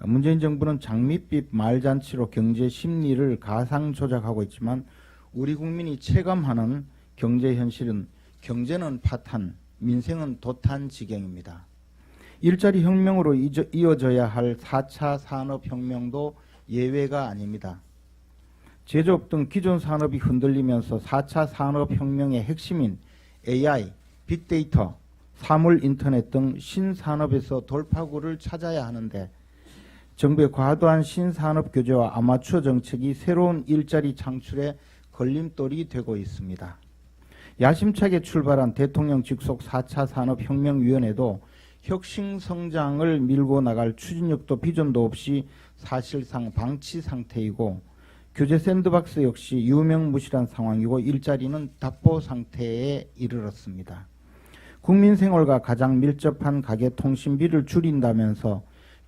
문재인 정부는 장밋빛 말잔치로 경제 심리를 가상 조작하고 있지만 우리 국민이 체감하는 경제 현실은 경제는 파탄, 민생은 도탄 지경입니다. 일자리 혁명으로 이어져야 할 4차 산업혁명도 예외가 아닙니다. 제조업 등 기존 산업이 흔들리면서 4차 산업혁명의 핵심인 AI, 빅데이터, 사물 인터넷 등 신산업에서 돌파구를 찾아야 하는데 정부의 과도한 신산업 규제와 아마추어 정책이 새로운 일자리 창출에 걸림돌이 되고 있습니다. 야심차게 출발한 대통령 직속 4차 산업혁명위원회도 혁신 성장을 밀고 나갈 추진력도 비전도 없이 사실상 방치 상태이고 규제 샌드박스 역시 유명무실한 상황이고 일자리는 답보 상태에 이르렀습니다. 국민 생활과 가장 밀접한 가계 통신비를 줄인다면서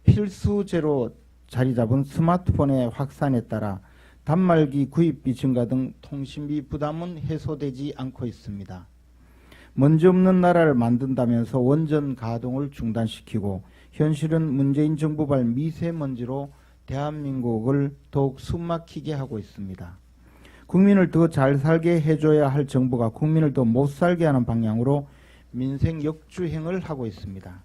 필수제로 자리 잡은 스마트폰의 확산에 따라 단말기 구입비 증가 등 통신비 부담은 해소되지 않고 있습니다. 먼지 없는 나라를 만든다면서 원전 가동을 중단시키고 현실은 문재인 정부발 미세먼지로 대한민국을 더욱 숨막히게 하고 있습니다. 국민을 더 잘 살게 해줘야 할 정부가 국민을 더 못 살게 하는 방향으로 민생 역주행을 하고 있습니다.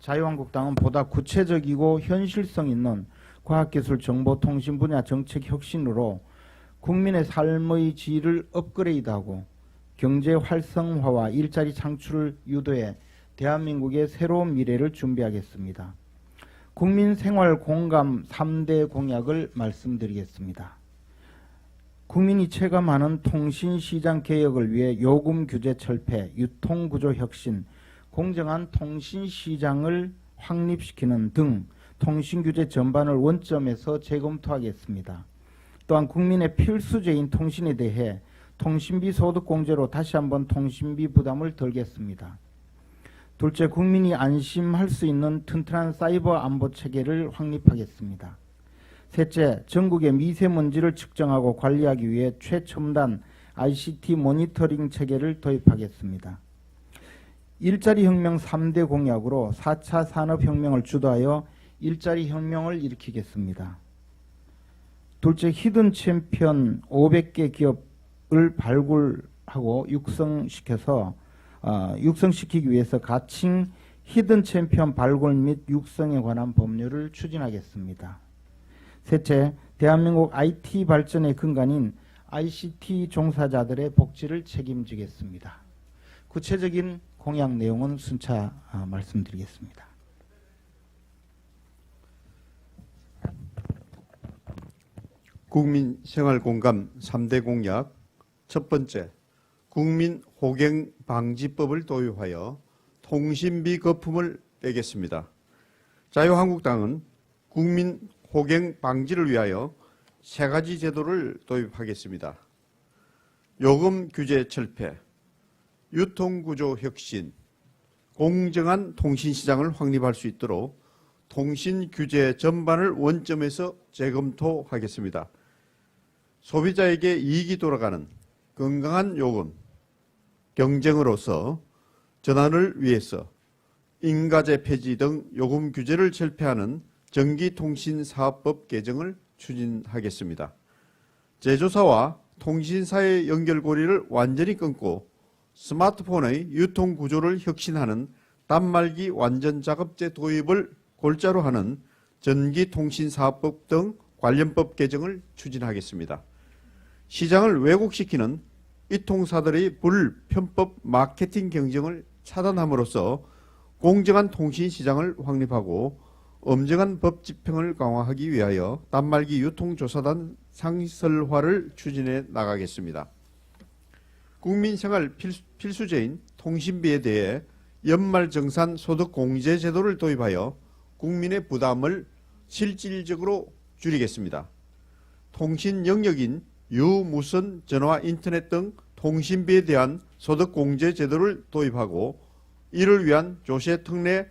자유한국당은 보다 구체적이고 현실성 있는 과학기술 정보통신 분야 정책 혁신으로 국민의 삶의 질을 업그레이드하고 경제 활성화와 일자리 창출을 유도해 대한민국의 새로운 미래를 준비하겠습니다. 국민 생활 공감 3대 공약을 말씀드리겠습니다. 국민이 체감하는 통신시장 개혁을 위해 요금 규제 철폐, 유통구조 혁신, 공정한 통신시장을 확립시키는 등 통신규제 전반을 원점에서 재검토하겠습니다. 또한 국민의 필수제인 통신에 대해 통신비 소득공제로 다시 한번 통신비 부담을 덜겠습니다. 둘째, 국민이 안심할 수 있는 튼튼한 사이버 안보 체계를 확립하겠습니다. 셋째, 전국의 미세먼지를 측정하고 관리하기 위해 최첨단 ICT 모니터링 체계를 도입하겠습니다. 일자리 혁명 3대 공약으로 4차 산업혁명을 주도하여 일자리 혁명을 일으키겠습니다. 둘째, 히든 챔피언 500개 기업을 발굴하고 육성시키기 위해서 가칭 히든 챔피언 발굴 및 육성에 관한 법률을 추진하겠습니다. 셋째, 대한민국 IT 발전의 근간인 ICT 종사자들의 복지를 책임지겠습니다. 구체적인 공약 내용은 순차 말씀드리겠습니다. 국민 생활공감 3대 공약. 첫 번째, 국민 호갱 방지법을 도입하여 통신비 거품을 빼겠습니다. 자유한국당은 국민 호갱 방지를 위하여 세 가지 제도를 도입하겠습니다. 요금 규제 철폐, 유통구조 혁신, 공정한 통신시장을 확립할 수 있도록 통신규제 전반을 원점에서 재검토하겠습니다. 소비자에게 이익이 돌아가는 건강한 요금, 경쟁으로서 전환을 위해서 인가제 폐지 등 요금 규제를 철폐하는 전기통신사업법 개정을 추진하겠습니다. 제조사와 통신사의 연결고리를 완전히 끊고 스마트폰의 유통구조를 혁신하는 단말기 완전작업제 도입을 골자로 하는 전기통신사업법 등 관련법 개정을 추진하겠습니다. 시장을 왜곡시키는 이통사들의 불편법 마케팅 경쟁을 차단함으로써 공정한 통신시장을 확립하고 엄정한 법 집행을 강화하기 위하여 단말기 유통조사단 상설화를 추진해 나가겠습니다. 국민생활 필수제인 통신비에 대해 연말정산 소득공제 제도를 도입하여 국민의 부담을 실질적으로 줄이겠습니다. 통신 영역인 유무선 전화 인터넷 등 통신비에 대한 소득공제 제도를 도입하고 이를 위한 조세 특례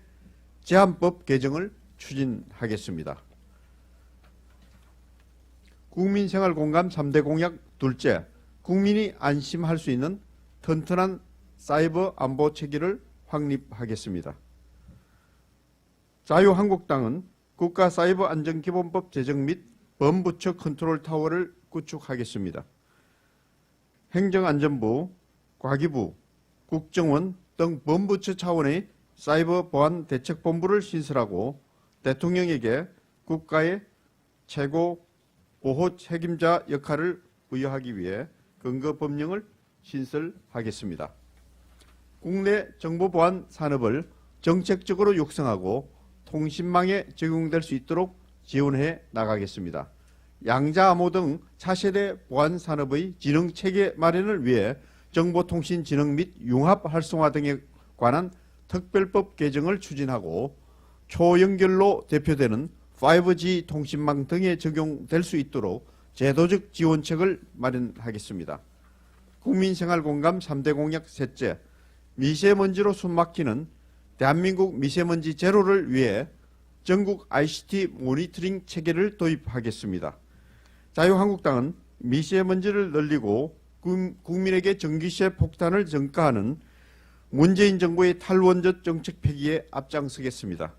제한법 개정을 추진하겠습니다. 국민생활공감 3대 공약 둘째, 국민이 안심할 수 있는 튼튼한 사이버 안보 체계를 확립하겠습니다. 자유한국당은 국가사이버안전기본법 제정 및 범부처 컨트롤타워를 구축하겠습니다. 행정안전부, 과기부, 국정원 등 범부처 차원의 사이버 보안 대책본부를 신설하고 대통령에게 국가의 최고 보호 책임자 역할을 부여하기 위해 근거 법령을 신설하겠습니다. 국내 정보보안 산업을 정책적으로 육성하고 통신망에 적용될 수 있도록 지원해 나가겠습니다. 양자암호 등 차세대 보안 산업의 지능 체계 마련을 위해 정보통신진흥 및 융합 활성화 등에 관한 특별법 개정을 추진하고 초연결로 대표되는 5G 통신망 등에 적용될 수 있도록 제도적 지원책을 마련하겠습니다. 국민생활공감 3대 공약 셋째, 미세먼지로 숨막히는 대한민국 미세먼지 제로를 위해 전국 ICT 모니터링 체계를 도입하겠습니다. 자유한국당은 미세먼지를 늘리고 국민에게 전기세 폭탄을 전가하는 문재인 정부의 탈원전 정책 폐기에 앞장서겠습니다.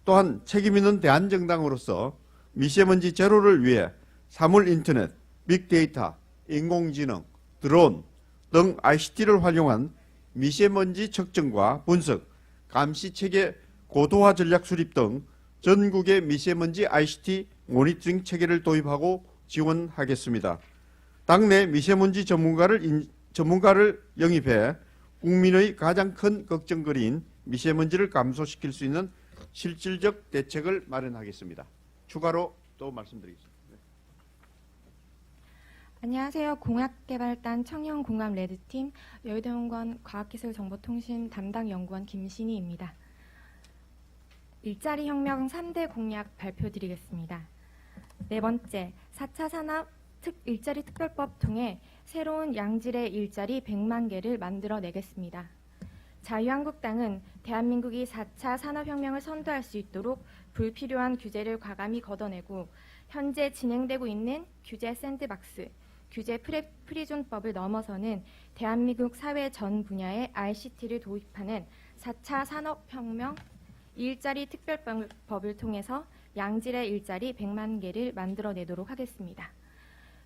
또한 책임있는 대한정당으로서 미세먼지 제로를 위해 사물인터넷, 빅데이터, 인공지능, 드론 등 ICT를 활용한 미세먼지 측정과 분석, 감시체계 고도화 전략 수립 등 전국의 미세먼지 ICT 모니터링 체계를 도입하고 지원하겠습니다. 당내 미세먼지 전문가를 영입해 국민의 가장 큰 걱정거리인 미세먼지를 감소시킬 수 있는 실질적 대책을 마련하겠습니다. 추가로 또 말씀드리겠습니다. 안녕하세요. 공약개발단 청년공감 레드팀 여의도연구원 과학기술정보통신 담당 연구원 김신희입니다. 일자리 혁명 3대 공약 발표드리겠습니다. 네 번째, 4차 산업 일자리 특별법 통해 새로운 양질의 일자리 100만 개를 만들어내겠습니다. 자유한국당은 대한민국이 4차 산업혁명을 선도할 수 있도록 불필요한 규제를 과감히 걷어내고 현재 진행되고 있는 규제 샌드박스, 규제 프리존법을 넘어서는 대한민국 사회 전 분야에 ICT를 도입하는 4차 산업혁명 일자리 특별법을 통해서 양질의 일자리 100만 개를 만들어내도록 하겠습니다.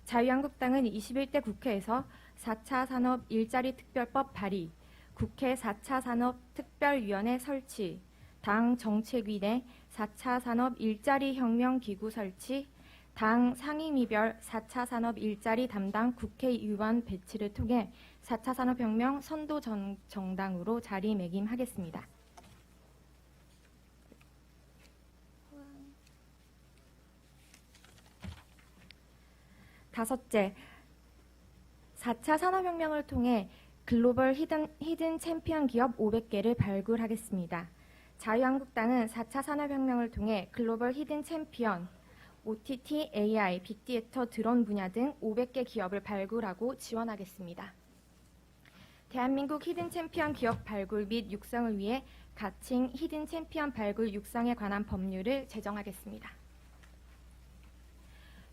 자유한국당은 21대 국회에서 4차 산업 일자리 특별법 발의, 국회 4차 산업 특별위원회 설치, 당 정책위 내 4차 산업 일자리 혁명 기구 설치, 당 상임위별 4차 산업 일자리 담당 국회의원 배치를 통해 4차 산업혁명 선도 정당으로 자리매김하겠습니다. 다섯째, 4차 산업혁명을 통해 글로벌 히든 챔피언 기업 500개를 발굴하겠습니다. 자유한국당은 4차 산업혁명을 통해 글로벌 히든 챔피언, OTT, AI, 빅데이터, 드론 분야 등 500개 기업을 발굴하고 지원하겠습니다. 대한민국 히든 챔피언 기업 발굴 및 육성을 위해 가칭 히든 챔피언 발굴 육성에 관한 법률을 제정하겠습니다.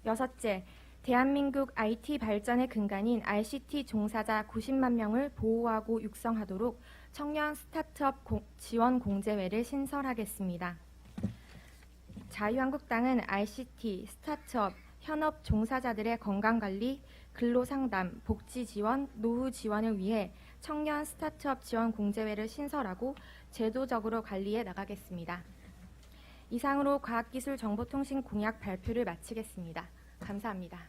여섯째, 대한민국 IT 발전의 근간인 ICT 종사자 90만 명을 보호하고 육성하도록 청년 스타트업 지원 공제회를 신설하겠습니다. 자유한국당은 ICT, 스타트업, 현업 종사자들의 건강관리, 근로상담, 복지지원, 노후 지원을 위해 청년 스타트업 지원 공제회를 신설하고 제도적으로 관리해 나가겠습니다. 이상으로 과학기술정보통신 공약 발표를 마치겠습니다. 감사합니다.